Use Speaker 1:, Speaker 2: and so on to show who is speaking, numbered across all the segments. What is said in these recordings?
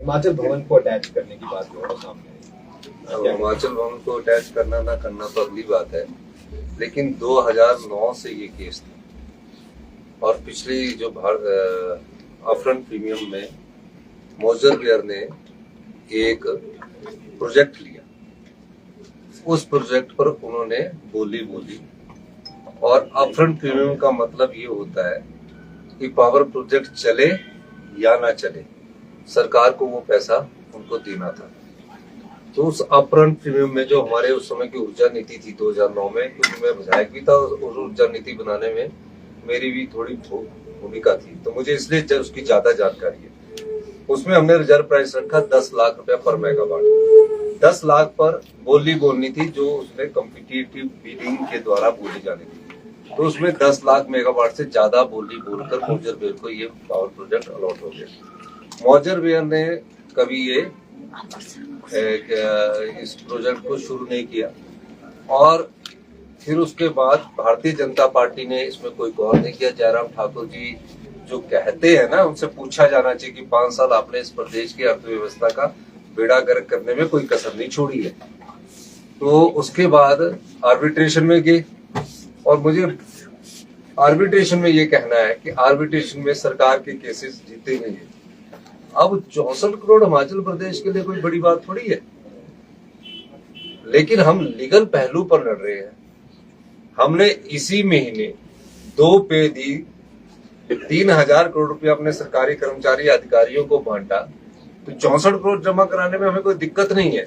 Speaker 1: हिमाचल भवन को अटैच करने की बात जो है सामने आई।
Speaker 2: हिमाचल भवन को अटैच करना ना करना तो अगली बात है, लेकिन 2009 से ये केस था और पिछली जो अपफ्रंट प्रीमियम में मोजर बियर ने एक प्रोजेक्ट लिया, उस प्रोजेक्ट पर उन्होंने बोली और अपफ्रंट प्रीमियम का मतलब ये होता है कि पावर प्रोजेक्ट चले या ना चले, सरकार को वो पैसा उनको देना था। तो उस अपफ्रंट प्रीमियम में जो हमारे उस समय की ऊर्जा नीति थी 2009 में, क्योंकि मैं विधायक भी था, उस ऊर्जा नीति बनाने में मेरी भी थोड़ी भूमिका थी, तो मुझे इसलिए उसकी ज्यादा जानकारी है। उसमें हमने रिजर्व प्राइस रखा 10 लाख रुपया पर मेगावाट। 10 लाख पर बोलनी थी जो उसमें कॉम्पिटिटिव बिडिंग के द्वारा बोली जानी थी, तो उसमें 10 लाख मेगावाट से ज्यादा बोलकर मोजर बियर को ये पावर प्रोजेक्ट अलॉट हो गया। मोजर बियर ने कभी ये इस प्रोजेक्ट को शुरू नहीं किया और फिर उसके बाद भारतीय जनता पार्टी ने इसमें कोई गौर नहीं किया। जयराम ठाकुर जी जो कहते हैं ना, उनसे पूछा जाना चाहिए कि 5 साल आपने इस प्रदेश की अर्थव्यवस्था का बेड़ा गर्क करने में कोई कसर नहीं छोड़ी है। तो उसके बाद आर्बिट्रेशन में गए और मुझे आर्बिट्रेशन में ये कहना है कि आर्बिट्रेशन में सरकार के केसेस जीते नहीं है। अब 64 करोड़ हिमाचल प्रदेश के लिए कोई बड़ी बात थोड़ी है, लेकिन हम लीगल पहलू पर लड़ रहे हैं। हमने इसी महीने 2 पे दी, 3000 करोड़ रुपया अपने सरकारी कर्मचारी अधिकारियों को बांटा, तो 64 करोड़ जमा कराने में हमें कोई दिक्कत नहीं है।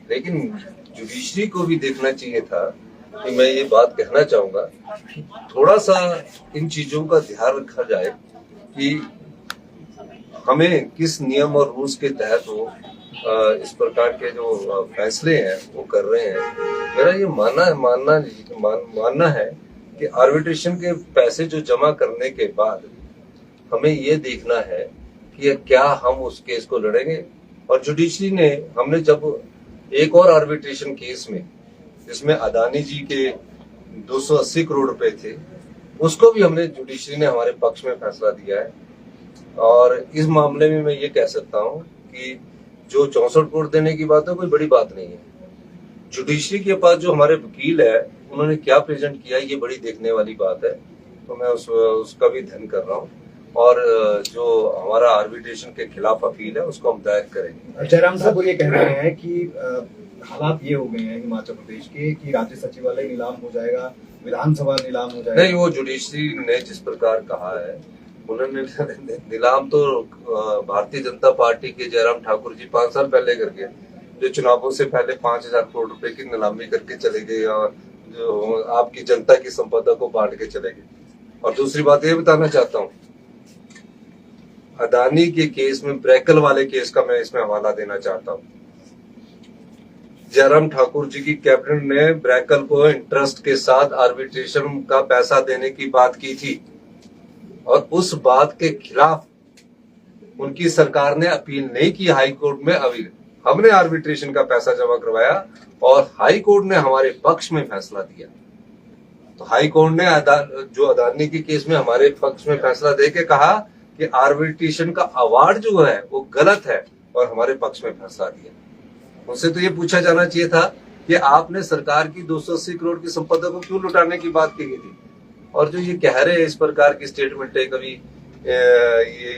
Speaker 2: लेकिन जुडिशरी को भी देखना चाहिए था कि मैं ये बात कहना चाहूंगा कि थोड़ा सा इन चीजों का ध्यान रखा जाए कि हमें किस नियम और रूल्स के तहत वो इस प्रकार के जो फैसले हैं वो कर रहे हैं। मेरा ये मानना है कि आर्बिट्रेशन के पैसे जो जमा करने के बाद हमें ये देखना है कि क्या हम उस केस को लड़ेंगे। और जुडिशरी ने, हमने जब एक और आर्बिट्रेशन केस में जिसमें अदानी जी के 280 करोड़ रुपए थे, उसको भी हमने जुडिशरी ने हमारे पक्ष में फैसला दिया है। और इस मामले में मैं ये कह सकता हूँ कि जो 64 करोड़ देने की बात है कोई बड़ी बात नहीं है। जुडिशरी के पास जो हमारे वकील है उन्होंने क्या प्रेजेंट किया ये बड़ी देखने वाली बात है, तो मैं उसका भी ध्यान कर रहा हूँ। और जो हमारा आर्बिट्रेशन के खिलाफ अपील है उसको हम दायर करेंगे।
Speaker 1: जयराम साहब ये कह रहे हैं कि हालात ये हो गए हैं हिमाचल प्रदेश के कि राज्य सचिवालय नीलाम हो जाएगा, विधानसभा नीलाम हो जाएगा।
Speaker 2: नहीं, वो जुडिशरी ने जिस प्रकार कहा है, उन्होंने नीलाम तो भारतीय जनता पार्टी के जयराम ठाकुर जी 5 साल पहले करके, जो चुनावों से पहले 5000 करोड़ रुपए की नीलामी करके चले गए और जो आपकी जनता की संपदा को बांट के चले गए। और दूसरी बात ये बताना चाहता हूँ, अदानी के केस में, ब्रैकल वाले केस का मैं इसमें हवाला देना चाहता हूँ। जयराम ठाकुर जी की कैबिनेट ने ब्रैकल को इंटरेस्ट के साथ आर्बिट्रेशन का पैसा देने की बात की थी और उस बात के खिलाफ उनकी सरकार ने अपील नहीं की हाई कोर्ट में। अभी हमने आर्बिट्रेशन का पैसा जमा करवाया और हाई कोर्ट ने हमारे पक्ष में फैसला दिया। तो हाई कोर्ट ने जो अदानी के केस में हमारे पक्ष में फैसला दे के कहा कि आर्बिट्रेशन का अवार्ड जो है वो गलत है और हमारे पक्ष में फैसला दिया। उनसे तो ये पूछा जाना चाहिए था कि आपने सरकार की 280 करोड़ की संपदा को क्यों लुटाने की बात कही थी। और जो ये कह रहे हैं इस प्रकार की स्टेटमेंट है, कभी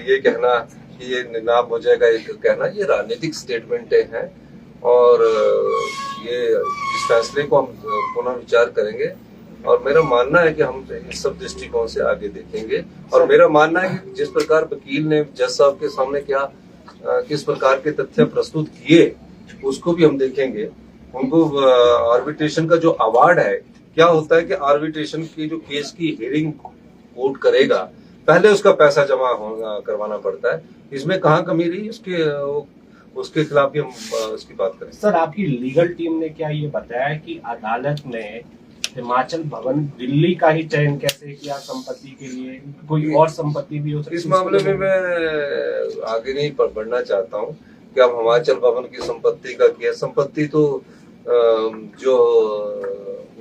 Speaker 2: ये कहना कि ये नीलाम हो जाएगा, ये कहना, ये राजनीतिक स्टेटमेंट है। और ये इस फैसले को हम पुनः विचार करेंगे और मेरा मानना है कि हम इस सब दृष्टिकोण से आगे देखेंगे। और मेरा मानना है कि जिस प्रकार वकील ने जज साहब के सामने क्या किस प्रकार के तथ्य प्रस्तुत किए उसको भी हम देखेंगे। उनको आर्बिट्रेशन का जो अवार्ड है, क्या होता है कि आर्बिट्रेशन की जो केस की हियरिंग कोर्ट करेगा, पहले उसका पैसा जमा करवाना पड़ता है। इसमें कहाँ कमी रही उसके खिलाफ भी हम उसकी बात करें।
Speaker 3: सर, आपकी लीगल टीम ने क्या ये बताया कि अदालत ने हिमाचल भवन दिल्ली का ही चयन कैसे किया संपत्ति के लिए, कोई और संपत्ति भी हो सकती है?
Speaker 2: इस मामले में मैं आगे नहीं बढ़ना चाहता हूँ कि अब हिमाचल भवन की संपत्ति का किया। संपत्ति तो जो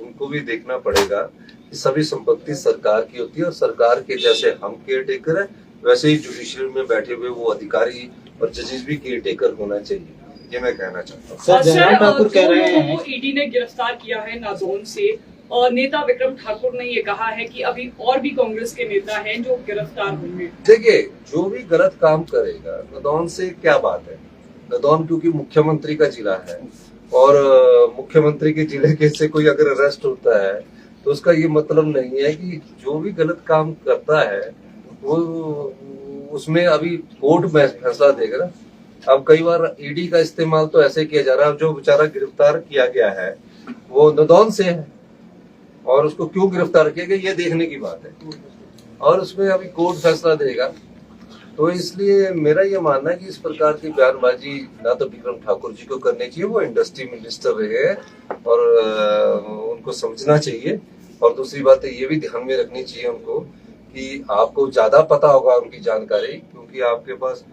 Speaker 2: उनको भी देखना पड़ेगा कि सभी संपत्ति सरकार की होती है और सरकार के जैसे हम केयर टेकर है, वैसे ही जुडिशरी में बैठे हुए वो अधिकारी और जजेस भी केयर टेकर होना चाहिए, ये मैं कहना चाहता हूँ।
Speaker 4: सर, जयराम ठाकुर कह रहे
Speaker 5: लोगों
Speaker 4: हैं
Speaker 5: को ईडी ने गिरफ्तार किया है नादौन से, और नेता विक्रम ठाकुर ने ये कहा है कि अभी और भी कांग्रेस के नेता हैं जो गिरफ्तार होंगे।
Speaker 2: देखिए, जो भी गलत काम करेगा, नादौन से क्या बात है। नादौन क्योंकि मुख्यमंत्री का जिला है, और मुख्यमंत्री के जिले के से कोई अगर अरेस्ट होता है तो उसका ये मतलब नहीं है कि जो भी गलत काम करता है वो उसमें अभी कोर्ट में फैसला देगा ना। अब कई बार ईडी का इस्तेमाल तो ऐसे किया जा रहा है, जो बेचारा गिरफ्तार किया गया है वो नादौन से है, और उसको क्यों गिरफ्तार किया गया ये देखने की बात है, और उसमें अभी कोर्ट फैसला देगा। तो इसलिए मेरा ये मानना है कि इस प्रकार की बयानबाजी ना तो विक्रम ठाकुर जी को करनी चाहिए, वो इंडस्ट्री मिनिस्टर रहे हैं और उनको समझना चाहिए। और दूसरी बात ये भी ध्यान में रखनी चाहिए उनको कि आपको ज्यादा पता होगा उनकी जानकारी, क्योंकि आपके पास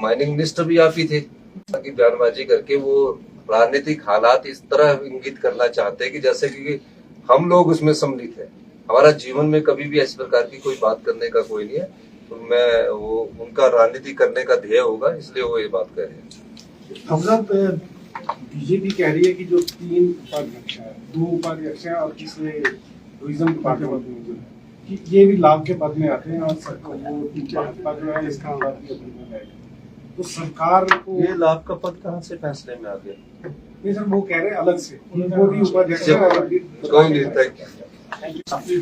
Speaker 2: माइनिंग मिनिस्टर भी आप ही थे, ताकि बयानबाजी करके वो राजनीतिक हालात इस तरह इंगित करना चाहते हैं कि जैसे कि हम लोग उसमें सम्मिलित हैं। हमारा जीवन में कभी भी इस प्रकार की कोई बात करने का कोई नहीं है, तो मैं वो उनका राजनीति करने का ध्येय होगा, इसलिए वो ये बात कह रहे हैं।
Speaker 6: हम साहब, बीजेपी कह रही है कि जो 3 उपाध्यक्ष हैं, 2 उपाध्यक्ष हैं और तीसरे टूरिज्म डिपार्टमेंट में जो है कि ये भी लाभ के पद में आते हैं, और सरकार वो भाजपा जो है इसका तो सरकार को
Speaker 2: ये लाभ का पद कहाँ से फैसले में आ गया?
Speaker 6: नहीं सर, वो कह रहे हैं अलग से उनको भी उपाध्यक्ष
Speaker 2: कोई नहीं, थैंक यू।